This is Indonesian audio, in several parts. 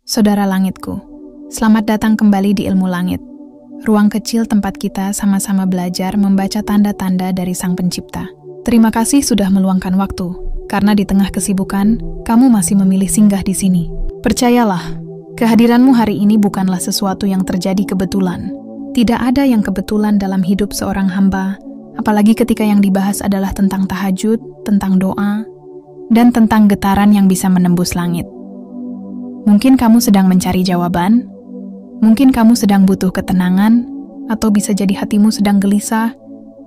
Saudara langitku, selamat datang kembali di Ilmu Langit, ruang kecil tempat kita sama-sama belajar membaca tanda-tanda dari Sang Pencipta. Terima kasih sudah meluangkan waktu, karena di tengah kesibukan, kamu masih memilih singgah di sini. Percayalah, kehadiranmu hari ini bukanlah sesuatu yang terjadi kebetulan. Tidak ada yang kebetulan dalam hidup seorang hamba, apalagi ketika yang dibahas adalah tentang tahajud, tentang doa, dan tentang getaran yang bisa menembus langit. Mungkin kamu sedang mencari jawaban, mungkin kamu sedang butuh ketenangan, atau bisa jadi hatimu sedang gelisah,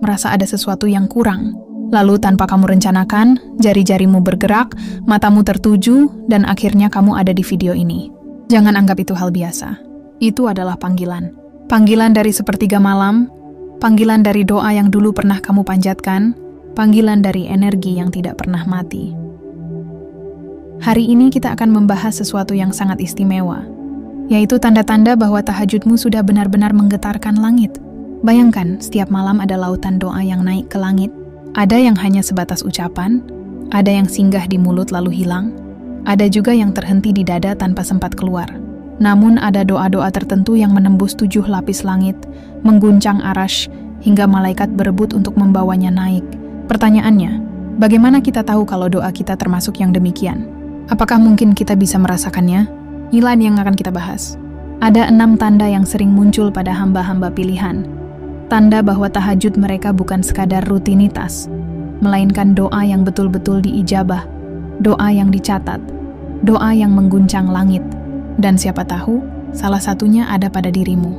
merasa ada sesuatu yang kurang. Lalu tanpa kamu rencanakan, jari-jarimu bergerak, matamu tertuju, dan akhirnya kamu ada di video ini. Jangan anggap itu hal biasa. Itu adalah panggilan. Panggilan dari sepertiga malam, panggilan dari doa yang dulu pernah kamu panjatkan, panggilan dari energi yang tidak pernah mati. Hari ini kita akan membahas sesuatu yang sangat istimewa, yaitu tanda-tanda bahwa tahajudmu sudah benar-benar menggetarkan langit. Bayangkan, setiap malam ada lautan doa yang naik ke langit. Ada yang hanya sebatas ucapan, ada yang singgah di mulut lalu hilang, ada juga yang terhenti di dada tanpa sempat keluar. Namun ada doa-doa tertentu yang menembus 7 lapis langit, mengguncang arash, hingga malaikat berebut untuk membawanya naik. Pertanyaannya, bagaimana kita tahu kalau doa kita termasuk yang demikian? Apakah mungkin kita bisa merasakannya? Inilah yang akan kita bahas. Ada 6 tanda yang sering muncul pada hamba-hamba pilihan. Tanda bahwa tahajud mereka bukan sekadar rutinitas, melainkan doa yang betul-betul diijabah, doa yang dicatat, doa yang mengguncang langit. Dan siapa tahu, salah satunya ada pada dirimu.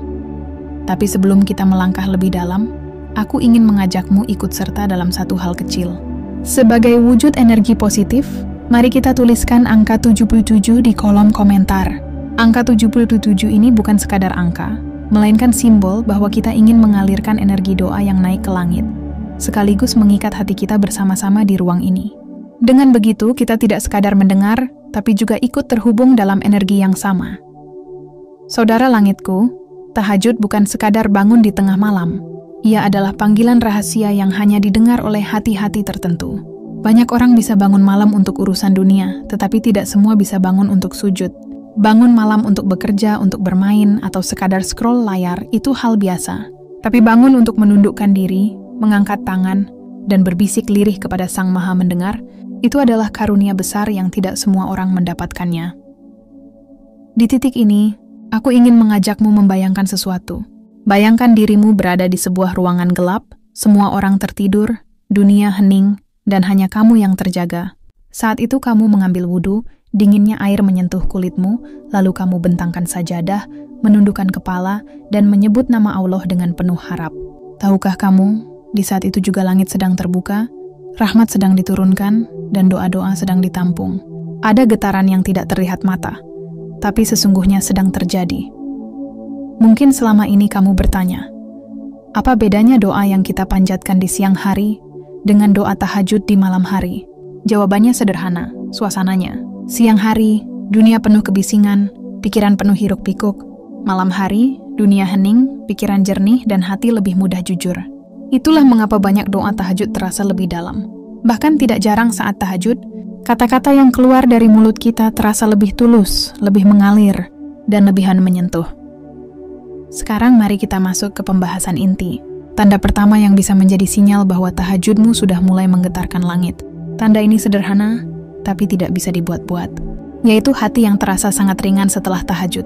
Tapi sebelum kita melangkah lebih dalam, aku ingin mengajakmu ikut serta dalam satu hal kecil. Sebagai wujud energi positif, mari kita tuliskan angka 77 di kolom komentar. Angka 77 ini bukan sekadar angka, melainkan simbol bahwa kita ingin mengalirkan energi doa yang naik ke langit, sekaligus mengikat hati kita bersama-sama di ruang ini. Dengan begitu, kita tidak sekadar mendengar, tapi juga ikut terhubung dalam energi yang sama. Saudara langitku, tahajud bukan sekadar bangun di tengah malam. Ia adalah panggilan rahasia yang hanya didengar oleh hati-hati tertentu. Banyak orang bisa bangun malam untuk urusan dunia, tetapi tidak semua bisa bangun untuk sujud. Bangun malam untuk bekerja, untuk bermain, atau sekadar scroll layar itu hal biasa. Tapi bangun untuk menundukkan diri, mengangkat tangan, dan berbisik lirih kepada Sang Maha Mendengar, itu adalah karunia besar yang tidak semua orang mendapatkannya. Di titik ini, aku ingin mengajakmu membayangkan sesuatu. Bayangkan dirimu berada di sebuah ruangan gelap, semua orang tertidur, dunia hening, dan hanya kamu yang terjaga. Saat itu kamu mengambil wudhu, dinginnya air menyentuh kulitmu, lalu kamu bentangkan sajadah, menundukkan kepala, dan menyebut nama Allah dengan penuh harap. Tahukah kamu, di saat itu juga langit sedang terbuka, rahmat sedang diturunkan, dan doa-doa sedang ditampung. Ada getaran yang tidak terlihat mata, tapi sesungguhnya sedang terjadi. Mungkin selama ini kamu bertanya, apa bedanya doa yang kita panjatkan di siang hari dengan doa tahajud di malam hari? Jawabannya sederhana, suasananya. Siang hari, dunia penuh kebisingan, pikiran penuh hiruk-pikuk. Malam hari, dunia hening, pikiran jernih, dan hati lebih mudah jujur. Itulah mengapa banyak doa tahajud terasa lebih dalam. Bahkan tidak jarang saat tahajud, kata-kata yang keluar dari mulut kita terasa lebih tulus, lebih mengalir, dan lebihan menyentuh. Sekarang mari kita masuk ke pembahasan inti. Tanda pertama yang bisa menjadi sinyal bahwa tahajudmu sudah mulai menggetarkan langit. Tanda ini sederhana, tapi tidak bisa dibuat-buat, yaitu hati yang terasa sangat ringan setelah tahajud.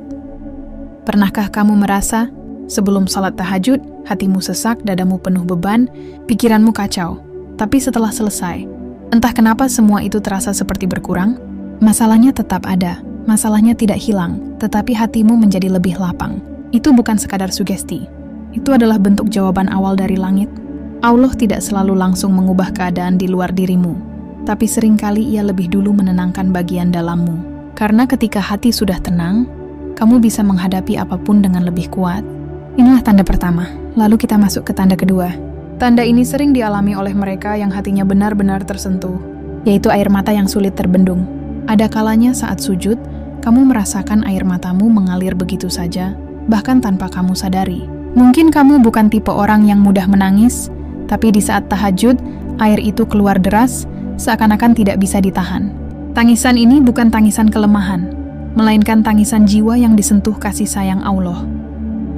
Pernahkah kamu merasa, sebelum salat tahajud, hatimu sesak, dadamu penuh beban, pikiranmu kacau, tapi setelah selesai, entah kenapa semua itu terasa seperti berkurang? Masalahnya tetap ada, masalahnya tidak hilang, tetapi hatimu menjadi lebih lapang. Itu bukan sekadar sugesti, itu adalah bentuk jawaban awal dari langit. Allah tidak selalu langsung mengubah keadaan di luar dirimu, tapi seringkali ia lebih dulu menenangkan bagian dalammu. Karena ketika hati sudah tenang, kamu bisa menghadapi apapun dengan lebih kuat. Inilah tanda pertama, lalu kita masuk ke tanda kedua. Tanda ini sering dialami oleh mereka yang hatinya benar-benar tersentuh, yaitu air mata yang sulit terbendung. Ada kalanya saat sujud, kamu merasakan air matamu mengalir begitu saja, bahkan tanpa kamu sadari. Mungkin kamu bukan tipe orang yang mudah menangis, tapi di saat tahajud, air itu keluar deras, seakan-akan tidak bisa ditahan. Tangisan ini bukan tangisan kelemahan, melainkan tangisan jiwa yang disentuh kasih sayang Allah.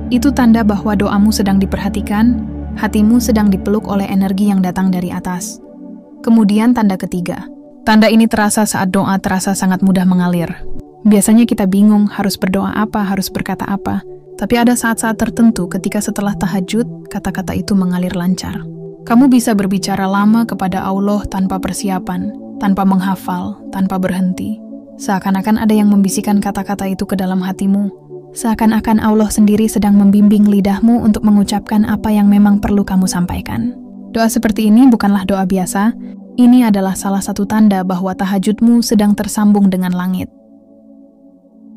Itu tanda bahwa doamu sedang diperhatikan, hatimu sedang dipeluk oleh energi yang datang dari atas. Kemudian tanda ketiga. Tanda ini terasa saat doa terasa sangat mudah mengalir. Biasanya kita bingung harus berdoa apa, harus berkata apa. Tapi ada saat-saat tertentu ketika setelah tahajud, kata-kata itu mengalir lancar. Kamu bisa berbicara lama kepada Allah tanpa persiapan, tanpa menghafal, tanpa berhenti. Seakan-akan ada yang membisikkan kata-kata itu ke dalam hatimu. Seakan-akan Allah sendiri sedang membimbing lidahmu untuk mengucapkan apa yang memang perlu kamu sampaikan. Doa seperti ini bukanlah doa biasa. Ini adalah salah satu tanda bahwa tahajudmu sedang tersambung dengan langit.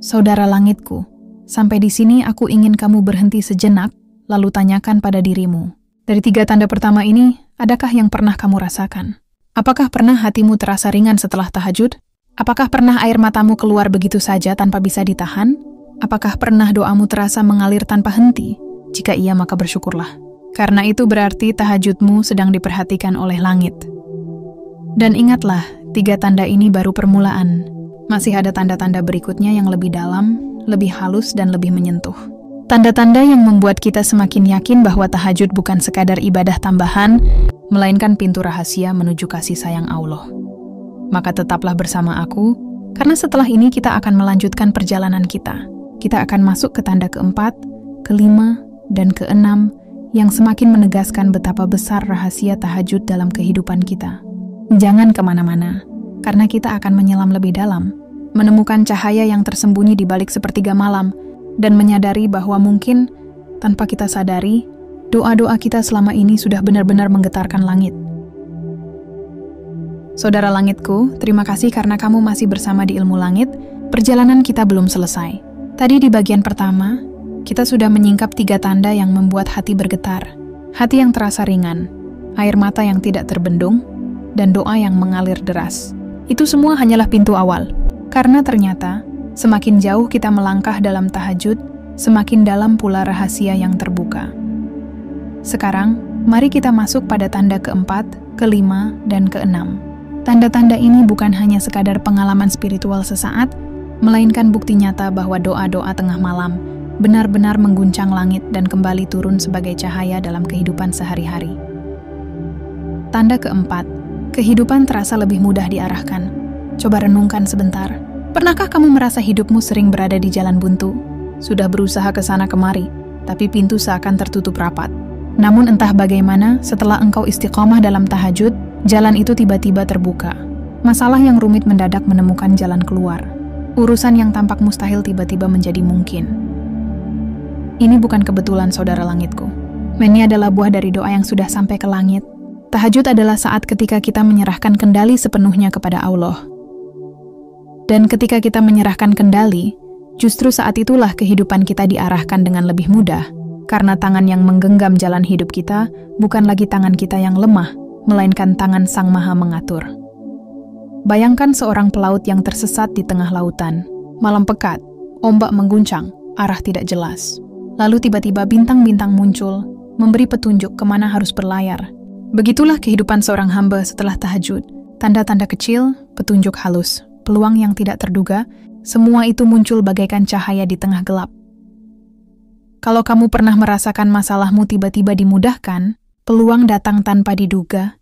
Saudara langitku, sampai di sini aku ingin kamu berhenti sejenak, lalu tanyakan pada dirimu. Dari 3 tanda pertama ini, adakah yang pernah kamu rasakan? Apakah pernah hatimu terasa ringan setelah tahajud? Apakah pernah air matamu keluar begitu saja tanpa bisa ditahan? Apakah pernah doamu terasa mengalir tanpa henti? Jika iya, maka bersyukurlah. Karena itu berarti tahajudmu sedang diperhatikan oleh langit. Dan ingatlah, 3 tanda ini baru permulaan. Masih ada tanda-tanda berikutnya yang lebih dalam, lebih halus, dan lebih menyentuh. Tanda-tanda yang membuat kita semakin yakin bahwa tahajud bukan sekadar ibadah tambahan, melainkan pintu rahasia menuju kasih sayang Allah. Maka tetaplah bersama aku, karena setelah ini kita akan melanjutkan perjalanan kita. Kita akan masuk ke tanda keempat, kelima, dan keenam, yang semakin menegaskan betapa besar rahasia tahajud dalam kehidupan kita. Jangan kemana-mana, karena kita akan menyelam lebih dalam, menemukan cahaya yang tersembunyi di balik sepertiga malam, dan menyadari bahwa mungkin, tanpa kita sadari, doa-doa kita selama ini sudah benar-benar menggetarkan langit. Saudara langitku, terima kasih karena kamu masih bersama di Ilmu Langit. Perjalanan kita belum selesai. Tadi di bagian pertama, kita sudah menyingkap 3 tanda yang membuat hati bergetar. Hati yang terasa ringan, air mata yang tidak terbendung, dan doa yang mengalir deras. Itu semua hanyalah pintu awal. Karena ternyata, semakin jauh kita melangkah dalam tahajud, semakin dalam pula rahasia yang terbuka. Sekarang, mari kita masuk pada tanda keempat, kelima, dan keenam. Tanda-tanda ini bukan hanya sekadar pengalaman spiritual sesaat, melainkan bukti nyata bahwa doa-doa tengah malam benar-benar mengguncang langit dan kembali turun sebagai cahaya dalam kehidupan sehari-hari. Tanda keempat, kehidupan terasa lebih mudah diarahkan. Coba renungkan sebentar. Pernahkah kamu merasa hidupmu sering berada di jalan buntu? Sudah berusaha ke sana kemari, tapi pintu seakan tertutup rapat. Namun entah bagaimana, setelah engkau istiqomah dalam tahajud, jalan itu tiba-tiba terbuka. Masalah yang rumit mendadak menemukan jalan keluar. Urusan yang tampak mustahil tiba-tiba menjadi mungkin. Ini bukan kebetulan, saudara langitku. Ini adalah buah dari doa yang sudah sampai ke langit. Tahajud adalah saat ketika kita menyerahkan kendali sepenuhnya kepada Allah. Dan ketika kita menyerahkan kendali, justru saat itulah kehidupan kita diarahkan dengan lebih mudah, karena tangan yang menggenggam jalan hidup kita bukan lagi tangan kita yang lemah, melainkan tangan Sang Maha Mengatur. Bayangkan seorang pelaut yang tersesat di tengah lautan. Malam pekat, ombak mengguncang, arah tidak jelas. Lalu tiba-tiba bintang-bintang muncul, memberi petunjuk kemana harus berlayar. Begitulah kehidupan seorang hamba setelah tahajud. Tanda-tanda kecil, petunjuk halus, peluang yang tidak terduga, semua itu muncul bagaikan cahaya di tengah gelap. Kalau kamu pernah merasakan masalahmu tiba-tiba dimudahkan, peluang datang tanpa diduga,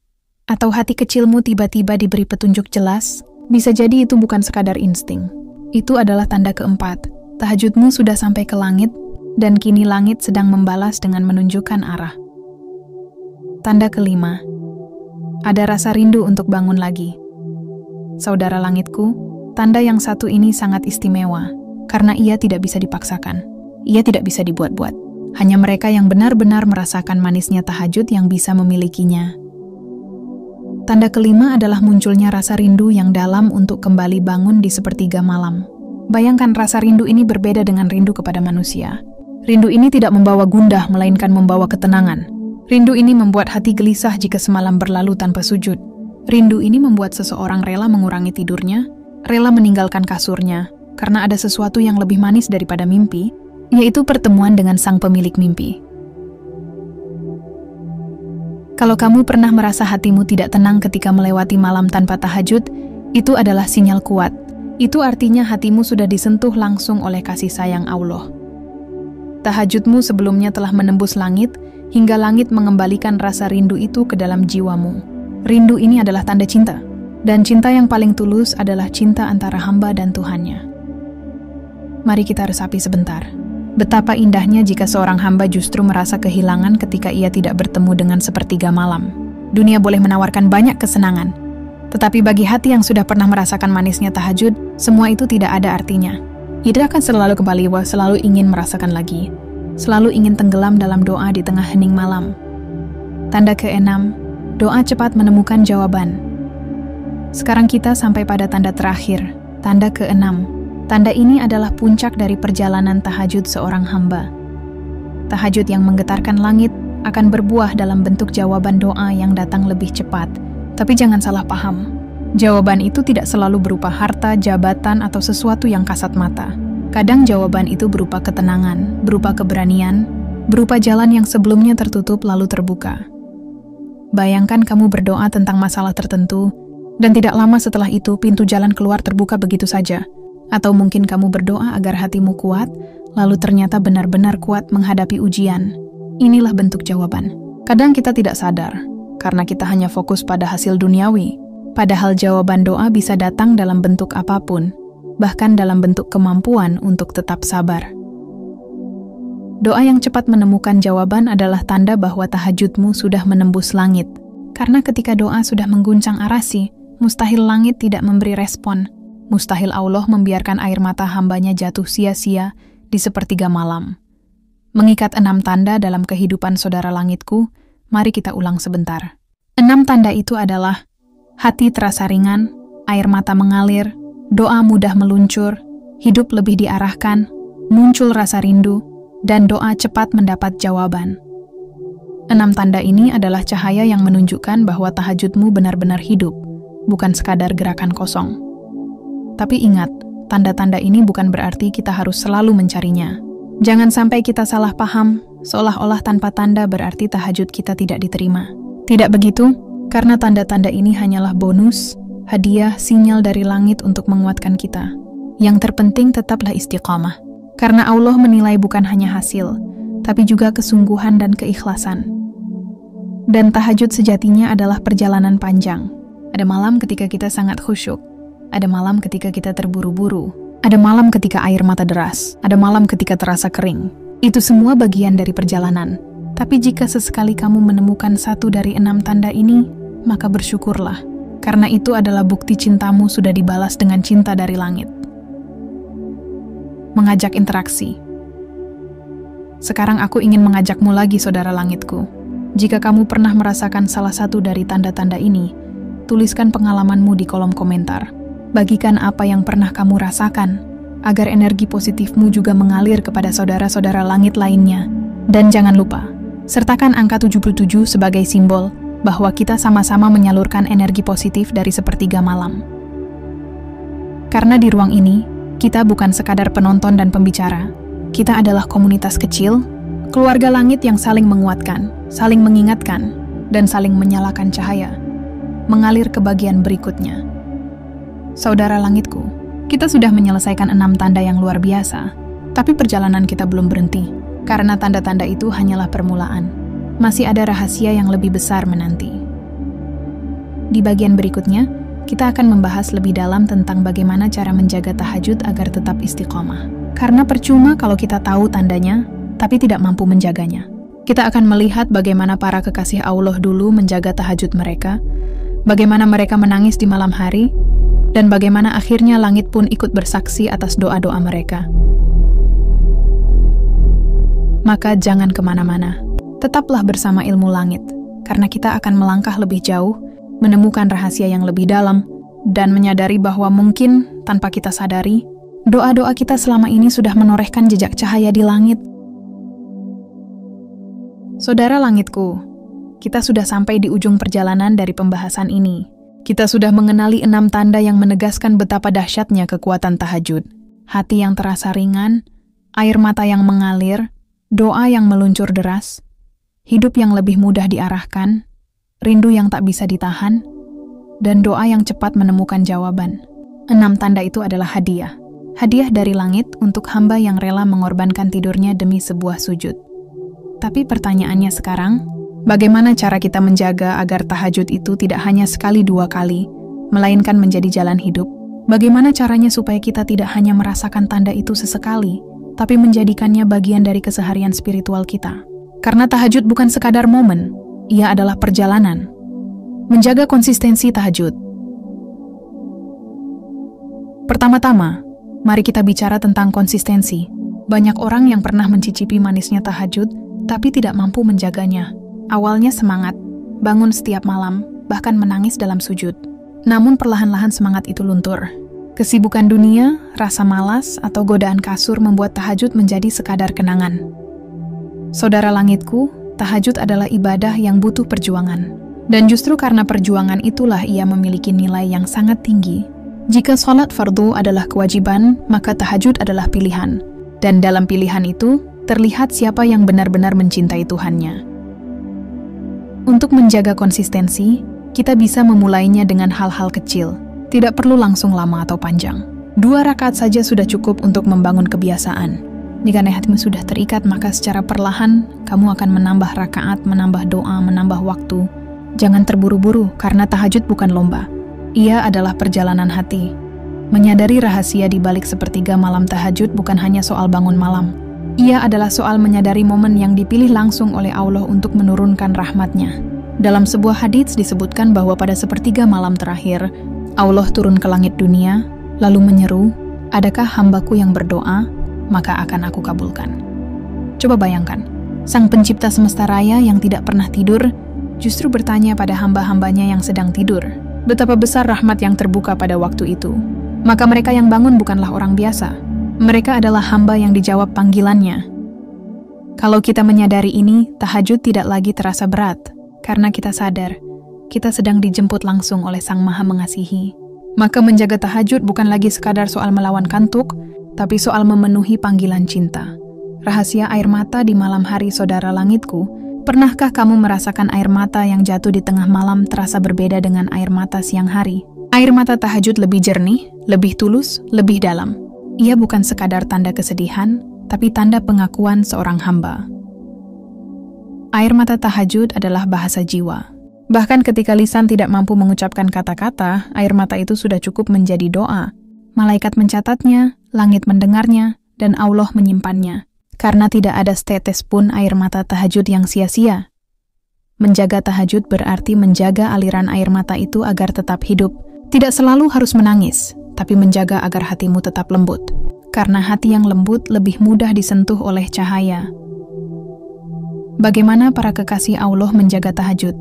atau hati kecilmu tiba-tiba diberi petunjuk jelas, bisa jadi itu bukan sekadar insting. Itu adalah tanda keempat. Tahajudmu sudah sampai ke langit, dan kini langit sedang membalas dengan menunjukkan arah. Tanda kelima, ada rasa rindu untuk bangun lagi. Saudara langitku, tanda yang satu ini sangat istimewa, karena ia tidak bisa dipaksakan. Ia tidak bisa dibuat-buat. Hanya mereka yang benar-benar merasakan manisnya tahajud yang bisa memilikinya. Tanda kelima adalah munculnya rasa rindu yang dalam untuk kembali bangun di sepertiga malam. Bayangkan rasa rindu ini berbeda dengan rindu kepada manusia. Rindu ini tidak membawa gundah, melainkan membawa ketenangan. Rindu ini membuat hati gelisah jika semalam berlalu tanpa sujud. Rindu ini membuat seseorang rela mengurangi tidurnya, rela meninggalkan kasurnya, karena ada sesuatu yang lebih manis daripada mimpi, yaitu pertemuan dengan sang pemilik mimpi. Kalau kamu pernah merasa hatimu tidak tenang ketika melewati malam tanpa tahajud, itu adalah sinyal kuat. Itu artinya hatimu sudah disentuh langsung oleh kasih sayang Allah. Tahajudmu sebelumnya telah menembus langit, hingga langit mengembalikan rasa rindu itu ke dalam jiwamu. Rindu ini adalah tanda cinta, dan cinta yang paling tulus adalah cinta antara hamba dan Tuhannya. Mari kita resapi sebentar. Betapa indahnya jika seorang hamba justru merasa kehilangan ketika ia tidak bertemu dengan sepertiga malam. Dunia boleh menawarkan banyak kesenangan, tetapi bagi hati yang sudah pernah merasakan manisnya tahajud, semua itu tidak ada artinya. Ia akan selalu kembali, selalu ingin merasakan lagi, selalu ingin tenggelam dalam doa di tengah hening malam. Tanda ke-6, doa cepat menemukan jawaban. Sekarang kita sampai pada tanda terakhir, tanda ke-6. Tanda ini adalah puncak dari perjalanan tahajud seorang hamba. Tahajud yang menggetarkan langit akan berbuah dalam bentuk jawaban doa yang datang lebih cepat. Tapi jangan salah paham, jawaban itu tidak selalu berupa harta, jabatan, atau sesuatu yang kasat mata. Kadang jawaban itu berupa ketenangan, berupa keberanian, berupa jalan yang sebelumnya tertutup lalu terbuka. Bayangkan kamu berdoa tentang masalah tertentu, dan tidak lama setelah itu pintu jalan keluar terbuka begitu saja. Atau mungkin kamu berdoa agar hatimu kuat, lalu ternyata benar-benar kuat menghadapi ujian. Inilah bentuk jawaban. Kadang kita tidak sadar, karena kita hanya fokus pada hasil duniawi. Padahal jawaban doa bisa datang dalam bentuk apapun, bahkan dalam bentuk kemampuan untuk tetap sabar. Doa yang cepat menemukan jawaban adalah tanda bahwa tahajudmu sudah menembus langit. Karena ketika doa sudah mengguncang arasi, mustahil langit tidak memberi respon. Mustahil Allah membiarkan air mata hambanya jatuh sia-sia di sepertiga malam. Mengikat 6 tanda dalam kehidupan saudara langitku, mari kita ulang sebentar. 6 tanda itu adalah hati terasa ringan, air mata mengalir, doa mudah meluncur, hidup lebih diarahkan, muncul rasa rindu, dan doa cepat mendapat jawaban. 6 tanda ini adalah cahaya yang menunjukkan bahwa tahajudmu benar-benar hidup, bukan sekadar gerakan kosong. Tapi ingat, tanda-tanda ini bukan berarti kita harus selalu mencarinya. Jangan sampai kita salah paham, seolah-olah tanpa tanda berarti tahajud kita tidak diterima. Tidak begitu, karena tanda-tanda ini hanyalah bonus, hadiah, sinyal dari langit untuk menguatkan kita. Yang terpenting tetaplah istiqamah. Karena Allah menilai bukan hanya hasil, tapi juga kesungguhan dan keikhlasan. Dan tahajud sejatinya adalah perjalanan panjang. Ada malam ketika kita sangat khusyuk, ada malam ketika kita terburu-buru, ada malam ketika air mata deras, ada malam ketika terasa kering. Itu semua bagian dari perjalanan. Tapi jika sesekali kamu menemukan satu dari 6 tanda ini, maka bersyukurlah. Karena itu adalah bukti cintamu sudah dibalas dengan cinta dari langit. Mengajak interaksi. Sekarang aku ingin mengajakmu lagi, saudara langitku. Jika kamu pernah merasakan salah satu dari tanda-tanda ini, tuliskan pengalamanmu di kolom komentar. Bagikan apa yang pernah kamu rasakan, agar energi positifmu juga mengalir kepada saudara-saudara langit lainnya. Dan jangan lupa, sertakan angka 77 sebagai simbol bahwa kita sama-sama menyalurkan energi positif dari sepertiga malam. Karena di ruang ini, kita bukan sekadar penonton dan pembicara. Kita adalah komunitas kecil, keluarga langit yang saling menguatkan, saling mengingatkan, dan saling menyalakan cahaya. Mengalir ke bagian berikutnya. Saudara langitku, kita sudah menyelesaikan 6 tanda yang luar biasa, tapi perjalanan kita belum berhenti, karena tanda-tanda itu hanyalah permulaan. Masih ada rahasia yang lebih besar menanti. Di bagian berikutnya, kita akan membahas lebih dalam tentang bagaimana cara menjaga tahajud agar tetap istiqomah. Karena percuma kalau kita tahu tandanya, tapi tidak mampu menjaganya. Kita akan melihat bagaimana para kekasih Allah dulu menjaga tahajud mereka, bagaimana mereka menangis di malam hari, dan bagaimana akhirnya langit pun ikut bersaksi atas doa-doa mereka. Maka jangan kemana-mana. Tetaplah bersama Ilmu Langit, karena kita akan melangkah lebih jauh, menemukan rahasia yang lebih dalam, dan menyadari bahwa mungkin, tanpa kita sadari, doa-doa kita selama ini sudah menorehkan jejak cahaya di langit. Saudara langitku, kita sudah sampai di ujung perjalanan dari pembahasan ini. Kita sudah mengenali 6 tanda yang menegaskan betapa dahsyatnya kekuatan tahajud. Hati yang terasa ringan, air mata yang mengalir, doa yang meluncur deras, hidup yang lebih mudah diarahkan, rindu yang tak bisa ditahan, dan doa yang cepat menemukan jawaban. 6 tanda itu adalah hadiah. Hadiah dari langit untuk hamba yang rela mengorbankan tidurnya demi sebuah sujud. Tapi pertanyaannya sekarang, bagaimana cara kita menjaga agar tahajud itu tidak hanya sekali 2 kali, melainkan menjadi jalan hidup? Bagaimana caranya supaya kita tidak hanya merasakan tanda itu sesekali, tapi menjadikannya bagian dari keseharian spiritual kita? Karena tahajud bukan sekadar momen, ia adalah perjalanan. Menjaga konsistensi tahajud. Pertama-tama, mari kita bicara tentang konsistensi. Banyak orang yang pernah mencicipi manisnya tahajud, tapi tidak mampu menjaganya. Awalnya semangat, bangun setiap malam, bahkan menangis dalam sujud. Namun perlahan-lahan semangat itu luntur. Kesibukan dunia, rasa malas, atau godaan kasur membuat tahajud menjadi sekadar kenangan. Saudara langitku, tahajud adalah ibadah yang butuh perjuangan. Dan justru karena perjuangan itulah ia memiliki nilai yang sangat tinggi. Jika sholat fardu adalah kewajiban, maka tahajud adalah pilihan. Dan dalam pilihan itu, terlihat siapa yang benar-benar mencintai Tuhannya. Untuk menjaga konsistensi, kita bisa memulainya dengan hal-hal kecil. Tidak perlu langsung lama atau panjang. 2 rakaat saja sudah cukup untuk membangun kebiasaan. Jika hatimu sudah terikat, maka secara perlahan kamu akan menambah rakaat, menambah doa, menambah waktu. Jangan terburu-buru, karena tahajud bukan lomba. Ia adalah perjalanan hati. Menyadari rahasia di balik sepertiga malam tahajud bukan hanya soal bangun malam. Ia adalah soal menyadari momen yang dipilih langsung oleh Allah untuk menurunkan rahmat-Nya. Dalam sebuah hadits disebutkan bahwa pada sepertiga malam terakhir, Allah turun ke langit dunia, lalu menyeru, "Adakah hambaku yang berdoa? Maka akan aku kabulkan." Coba bayangkan, Sang Pencipta semesta raya yang tidak pernah tidur, justru bertanya pada hamba-hambanya yang sedang tidur. Betapa besar rahmat yang terbuka pada waktu itu. Maka mereka yang bangun bukanlah orang biasa. Mereka adalah hamba yang dijawab panggilannya. Kalau kita menyadari ini, tahajud tidak lagi terasa berat, karena kita sadar, kita sedang dijemput langsung oleh Sang Maha Mengasihi. Maka menjaga tahajud bukan lagi sekadar soal melawan kantuk, tapi soal memenuhi panggilan cinta. Rahasia air mata di malam hari saudara langitku, pernahkah kamu merasakan air mata yang jatuh di tengah malam terasa berbeda dengan air mata siang hari? Air mata tahajud lebih jernih, lebih tulus, lebih dalam. Ia bukan sekadar tanda kesedihan, tapi tanda pengakuan seorang hamba. Air mata tahajud adalah bahasa jiwa. Bahkan ketika lisan tidak mampu mengucapkan kata-kata, air mata itu sudah cukup menjadi doa. Malaikat mencatatnya, langit mendengarnya, dan Allah menyimpannya. Karena tidak ada setetes pun air mata tahajud yang sia-sia. Menjaga tahajud berarti menjaga aliran air mata itu agar tetap hidup. Tidak selalu harus menangis, tapi menjaga agar hatimu tetap lembut. Karena hati yang lembut lebih mudah disentuh oleh cahaya. Bagaimana para kekasih Allah menjaga tahajud?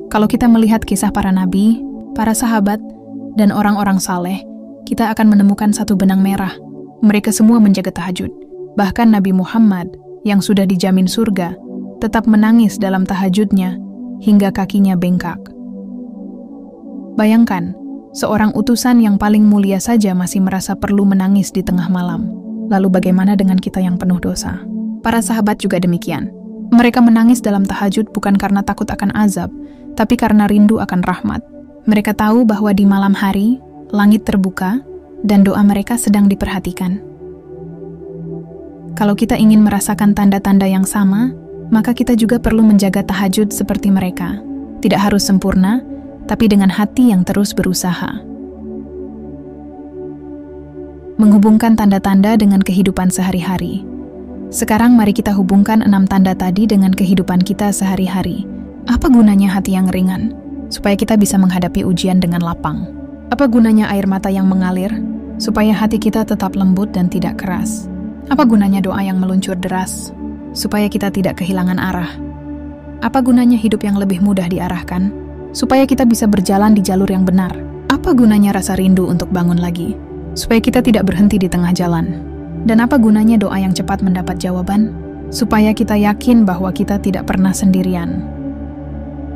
Kalau kita melihat kisah para nabi, para sahabat, dan orang-orang saleh, kita akan menemukan satu benang merah. Mereka semua menjaga tahajud. Bahkan Nabi Muhammad, yang sudah dijamin surga, tetap menangis dalam tahajudnya hingga kakinya bengkak. Bayangkan, seorang utusan yang paling mulia saja masih merasa perlu menangis di tengah malam. Lalu bagaimana dengan kita yang penuh dosa? Para sahabat juga demikian. Mereka menangis dalam tahajud bukan karena takut akan azab, tapi karena rindu akan rahmat. Mereka tahu bahwa di malam hari, langit terbuka, dan doa mereka sedang diperhatikan. Kalau kita ingin merasakan tanda-tanda yang sama, maka kita juga perlu menjaga tahajud seperti mereka. Tidak harus sempurna, tapi dengan hati yang terus berusaha. Menghubungkan tanda-tanda dengan kehidupan sehari-hari. Sekarang mari kita hubungkan 6 tanda tadi dengan kehidupan kita sehari-hari. Apa gunanya hati yang ringan? Supaya kita bisa menghadapi ujian dengan lapang. Apa gunanya air mata yang mengalir? Supaya hati kita tetap lembut dan tidak keras. Apa gunanya doa yang meluncur deras? Supaya kita tidak kehilangan arah. Apa gunanya hidup yang lebih mudah diarahkan? Supaya kita bisa berjalan di jalur yang benar. Apa gunanya rasa rindu untuk bangun lagi? Supaya kita tidak berhenti di tengah jalan. Dan apa gunanya doa yang cepat mendapat jawaban? Supaya kita yakin bahwa kita tidak pernah sendirian.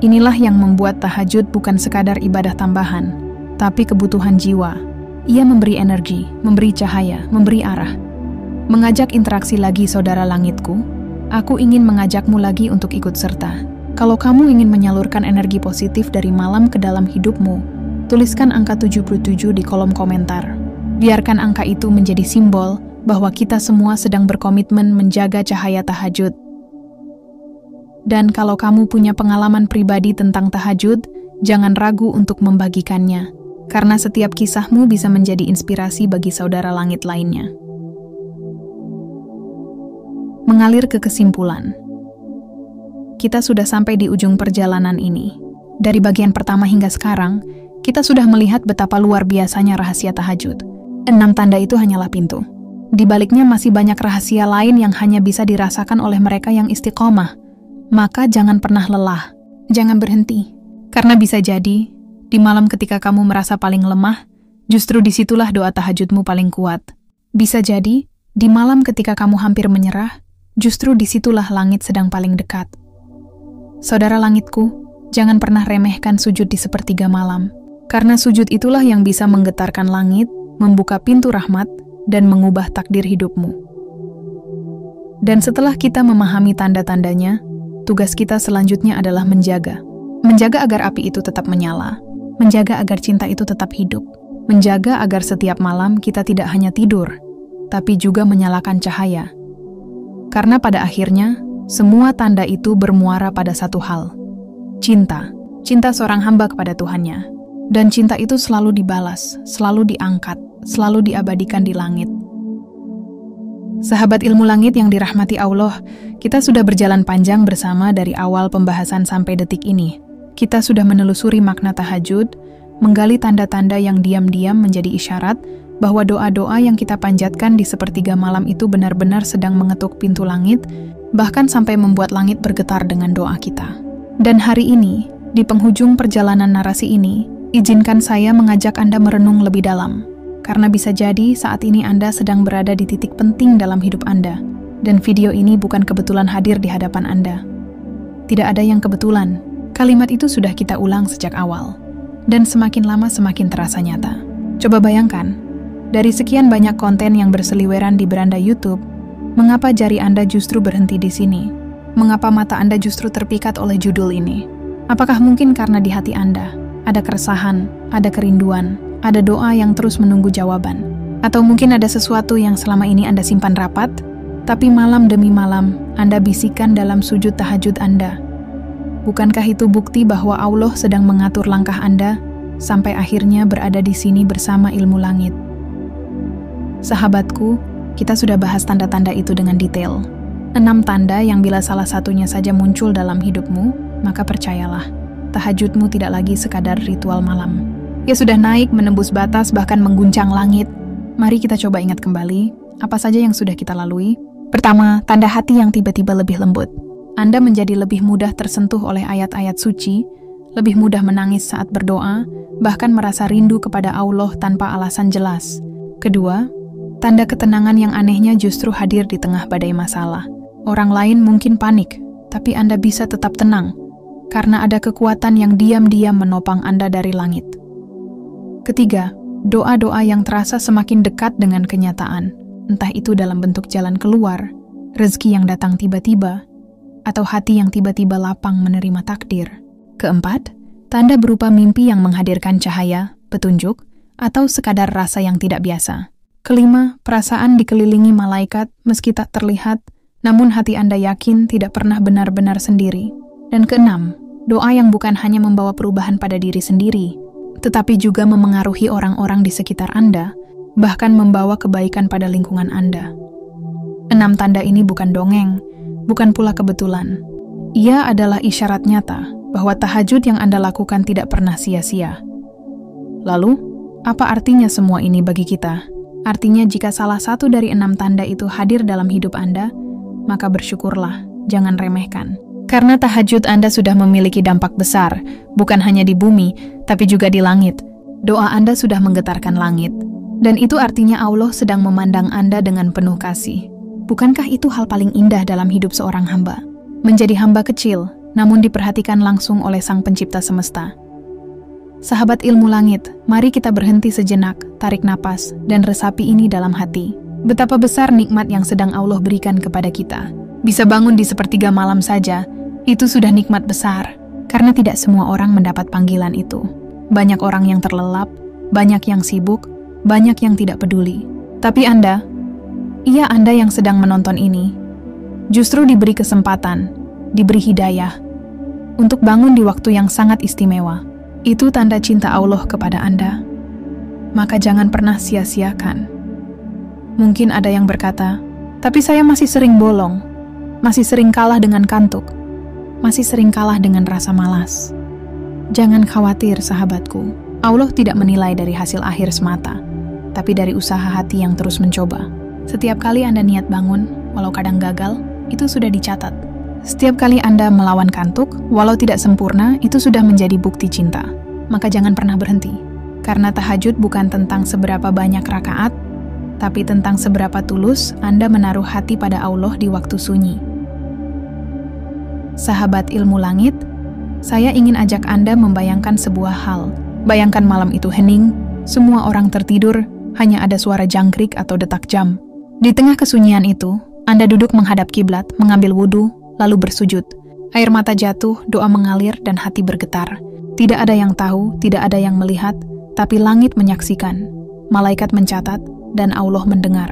Inilah yang membuat tahajud bukan sekadar ibadah tambahan, tapi kebutuhan jiwa. Ia memberi energi, memberi cahaya, memberi arah. Mengajak interaksi lagi saudara langitku, aku ingin mengajakmu lagi untuk ikut serta. Kalau kamu ingin menyalurkan energi positif dari malam ke dalam hidupmu, tuliskan angka 77 di kolom komentar. Biarkan angka itu menjadi simbol bahwa kita semua sedang berkomitmen menjaga cahaya tahajud. Dan kalau kamu punya pengalaman pribadi tentang tahajud, jangan ragu untuk membagikannya, karena setiap kisahmu bisa menjadi inspirasi bagi saudara langit lainnya. Mengalir ke kesimpulan. Kita sudah sampai di ujung perjalanan ini. Dari bagian pertama hingga sekarang, kita sudah melihat betapa luar biasanya rahasia tahajud. 6 tanda itu hanyalah pintu. Di baliknya masih banyak rahasia lain yang hanya bisa dirasakan oleh mereka yang istiqomah. Maka jangan pernah lelah, jangan berhenti. Karena bisa jadi, di malam ketika kamu merasa paling lemah, justru disitulah doa tahajudmu paling kuat. Bisa jadi, di malam ketika kamu hampir menyerah, justru disitulah langit sedang paling dekat. Saudara langitku, jangan pernah remehkan sujud di sepertiga malam, karena sujud itulah yang bisa menggetarkan langit, membuka pintu rahmat, dan mengubah takdir hidupmu. Dan setelah kita memahami tanda-tandanya, tugas kita selanjutnya adalah menjaga. Menjaga agar api itu tetap menyala, menjaga agar cinta itu tetap hidup, menjaga agar setiap malam kita tidak hanya tidur, tapi juga menyalakan cahaya. Karena pada akhirnya, semua tanda itu bermuara pada satu hal. Cinta. Cinta seorang hamba kepada Tuhannya. Dan cinta itu selalu dibalas, selalu diangkat, selalu diabadikan di langit. Sahabat ilmu langit yang dirahmati Allah, kita sudah berjalan panjang bersama dari awal pembahasan sampai detik ini. Kita sudah menelusuri makna tahajud, menggali tanda-tanda yang diam-diam menjadi isyarat bahwa doa-doa yang kita panjatkan di sepertiga malam itu benar-benar sedang mengetuk pintu langit, bahkan sampai membuat langit bergetar dengan doa kita. Dan hari ini, di penghujung perjalanan narasi ini, izinkan saya mengajak Anda merenung lebih dalam. Karena bisa jadi saat ini Anda sedang berada di titik penting dalam hidup Anda, dan video ini bukan kebetulan hadir di hadapan Anda. Tidak ada yang kebetulan, kalimat itu sudah kita ulang sejak awal, dan semakin lama semakin terasa nyata. Coba bayangkan, dari sekian banyak konten yang berseliweran di beranda YouTube, mengapa jari Anda justru berhenti di sini? Mengapa mata Anda justru terpikat oleh judul ini? Apakah mungkin karena di hati Anda ada keresahan, ada kerinduan, ada doa yang terus menunggu jawaban? Atau mungkin ada sesuatu yang selama ini Anda simpan rapat, tapi malam demi malam Anda bisikan dalam sujud tahajud Anda? Bukankah itu bukti bahwa Allah sedang mengatur langkah Anda sampai akhirnya berada di sini bersama ilmu langit? Sahabatku, kita sudah bahas tanda-tanda itu dengan detail. 6 tanda yang bila salah satunya saja muncul dalam hidupmu, maka percayalah, tahajudmu tidak lagi sekadar ritual malam. Ya sudah naik menembus batas bahkan mengguncang langit. Mari kita coba ingat kembali, apa saja yang sudah kita lalui. Pertama, tanda hati yang tiba-tiba lebih lembut. Anda menjadi lebih mudah tersentuh oleh ayat-ayat suci, lebih mudah menangis saat berdoa, bahkan merasa rindu kepada Allah tanpa alasan jelas. Kedua, tanda ketenangan yang anehnya justru hadir di tengah badai masalah. Orang lain mungkin panik, tapi Anda bisa tetap tenang, karena ada kekuatan yang diam-diam menopang Anda dari langit. Ketiga, doa-doa yang terasa semakin dekat dengan kenyataan, entah itu dalam bentuk jalan keluar, rezeki yang datang tiba-tiba, atau hati yang tiba-tiba lapang menerima takdir. Keempat, tanda berupa mimpi yang menghadirkan cahaya, petunjuk, atau sekadar rasa yang tidak biasa. Kelima, perasaan dikelilingi malaikat meski tak terlihat, namun hati Anda yakin tidak pernah benar-benar sendiri. Dan keenam, doa yang bukan hanya membawa perubahan pada diri sendiri, tetapi juga memengaruhi orang-orang di sekitar Anda, bahkan membawa kebaikan pada lingkungan Anda. 6 tanda ini bukan dongeng, bukan pula kebetulan. Ia adalah isyarat nyata bahwa tahajud yang Anda lakukan tidak pernah sia-sia. Lalu, apa artinya semua ini bagi kita? Artinya jika salah satu dari 6 tanda itu hadir dalam hidup Anda, maka bersyukurlah, jangan remehkan. Karena tahajud Anda sudah memiliki dampak besar, bukan hanya di bumi, tapi juga di langit. Doa Anda sudah menggetarkan langit. Dan itu artinya Allah sedang memandang Anda dengan penuh kasih. Bukankah itu hal paling indah dalam hidup seorang hamba? Menjadi hamba kecil, namun diperhatikan langsung oleh Sang Pencipta semesta. Sahabat ilmu langit, mari kita berhenti sejenak, tarik napas, dan resapi ini dalam hati. Betapa besar nikmat yang sedang Allah berikan kepada kita. Bisa bangun di sepertiga malam saja, itu sudah nikmat besar, karena tidak semua orang mendapat panggilan itu. banyak orang yang terlelap, banyak yang sibuk, banyak yang tidak peduli. Tapi Anda, iya Anda yang sedang menonton ini, justru diberi kesempatan, diberi hidayah, untuk bangun di waktu yang sangat istimewa. Itu tanda cinta Allah kepada Anda. Maka jangan pernah sia-siakan. Mungkin ada yang berkata, tapi saya masih sering bolong, masih sering kalah dengan kantuk, masih sering kalah dengan rasa malas. Jangan khawatir sahabatku, Allah tidak menilai dari hasil akhir semata, tapi dari usaha hati yang terus mencoba. Setiap kali Anda niat bangun, walau kadang gagal, itu sudah dicatat. Setiap kali Anda melawan kantuk, walau tidak sempurna, itu sudah menjadi bukti cinta. Maka jangan pernah berhenti. Karena tahajud bukan tentang seberapa banyak rakaat, tapi tentang seberapa tulus Anda menaruh hati pada Allah di waktu sunyi. Sahabat ilmu langit, saya ingin ajak Anda membayangkan sebuah hal. Bayangkan malam itu hening, semua orang tertidur, hanya ada suara jangkrik atau detak jam. Di tengah kesunyian itu, Anda duduk menghadap kiblat, mengambil wudhu, lalu bersujud. Air mata jatuh, doa mengalir, dan hati bergetar. Tidak ada yang tahu, tidak ada yang melihat, tapi langit menyaksikan, malaikat mencatat, dan Allah mendengar.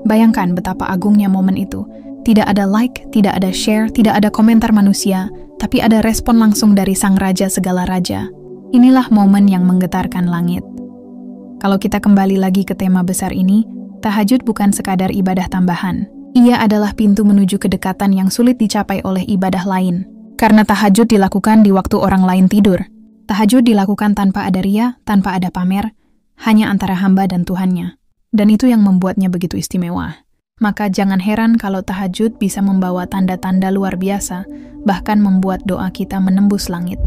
Bayangkan betapa agungnya momen itu. Tidak ada like, tidak ada share, tidak ada komentar manusia, tapi ada respon langsung dari Sang Raja segala raja. Inilah momen yang menggetarkan langit. Kalau kita kembali lagi ke tema besar ini, tahajud bukan sekadar ibadah tambahan. Ia adalah pintu menuju kedekatan yang sulit dicapai oleh ibadah lain. Karena tahajud dilakukan di waktu orang lain tidur. Tahajud dilakukan tanpa ada ria, tanpa ada pamer, hanya antara hamba dan Tuhannya. Dan itu yang membuatnya begitu istimewa. Maka jangan heran kalau tahajud bisa membawa tanda-tanda luar biasa, bahkan membuat doa kita menembus langit.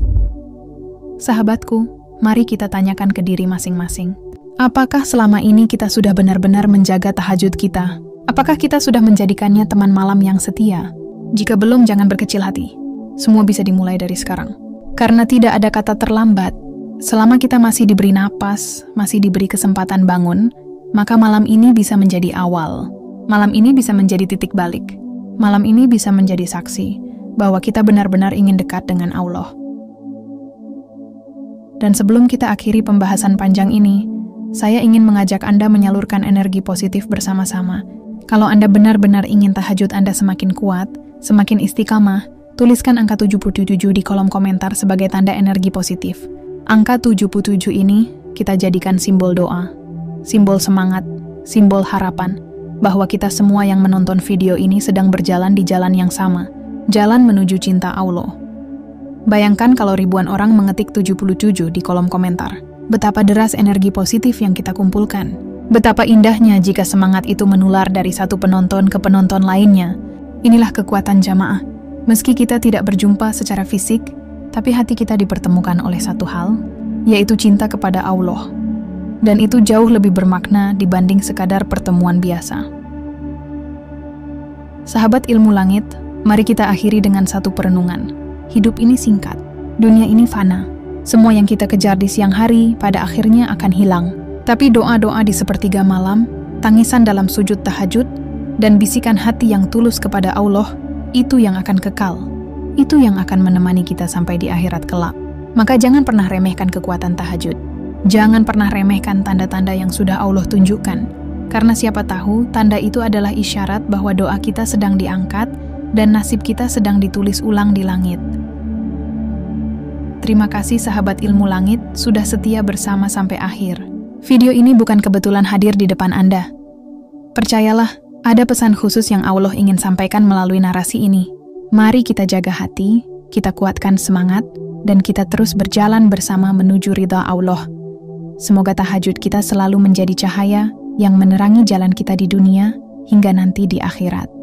Sahabatku, mari kita tanyakan ke diri masing-masing. Apakah selama ini kita sudah benar-benar menjaga tahajud kita? Apakah kita sudah menjadikannya teman malam yang setia? Jika belum, jangan berkecil hati. Semua bisa dimulai dari sekarang. Karena tidak ada kata terlambat. Selama kita masih diberi napas, masih diberi kesempatan bangun, maka malam ini bisa menjadi awal. Malam ini bisa menjadi titik balik. Malam ini bisa menjadi saksi bahwa kita benar-benar ingin dekat dengan Allah. Dan sebelum kita akhiri pembahasan panjang ini, saya ingin mengajak Anda menyalurkan energi positif bersama-sama. Kalau Anda benar-benar ingin tahajud Anda semakin kuat, semakin istiqamah, tuliskan angka 77 di kolom komentar sebagai tanda energi positif. Angka 77 ini kita jadikan simbol doa, simbol semangat, simbol harapan, bahwa kita semua yang menonton video ini sedang berjalan di jalan yang sama, jalan menuju cinta Allah. Bayangkan kalau ribuan orang mengetik 77 di kolom komentar. Betapa deras energi positif yang kita kumpulkan. Betapa indahnya jika semangat itu menular dari satu penonton ke penonton lainnya. Inilah kekuatan jamaah. Meski kita tidak berjumpa secara fisik, tapi hati kita dipertemukan oleh satu hal, yaitu cinta kepada Allah. Dan itu jauh lebih bermakna dibanding sekadar pertemuan biasa. Sahabat ilmu langit, mari kita akhiri dengan satu perenungan. Hidup ini singkat, dunia ini fana. Semua yang kita kejar di siang hari pada akhirnya akan hilang. Tapi doa-doa di sepertiga malam, tangisan dalam sujud tahajud, dan bisikan hati yang tulus kepada Allah, itu yang akan kekal. Itu yang akan menemani kita sampai di akhirat kelak. Maka jangan pernah remehkan kekuatan tahajud. Jangan pernah remehkan tanda-tanda yang sudah Allah tunjukkan. Karena siapa tahu, tanda itu adalah isyarat bahwa doa kita sedang diangkat dan nasib kita sedang ditulis ulang di langit. Terima kasih sahabat ilmu langit sudah setia bersama sampai akhir. Video ini bukan kebetulan hadir di depan Anda. Percayalah, ada pesan khusus yang Allah ingin sampaikan melalui narasi ini. Mari kita jaga hati, kita kuatkan semangat, dan kita terus berjalan bersama menuju ridha Allah. Semoga tahajud kita selalu menjadi cahaya yang menerangi jalan kita di dunia hingga nanti di akhirat.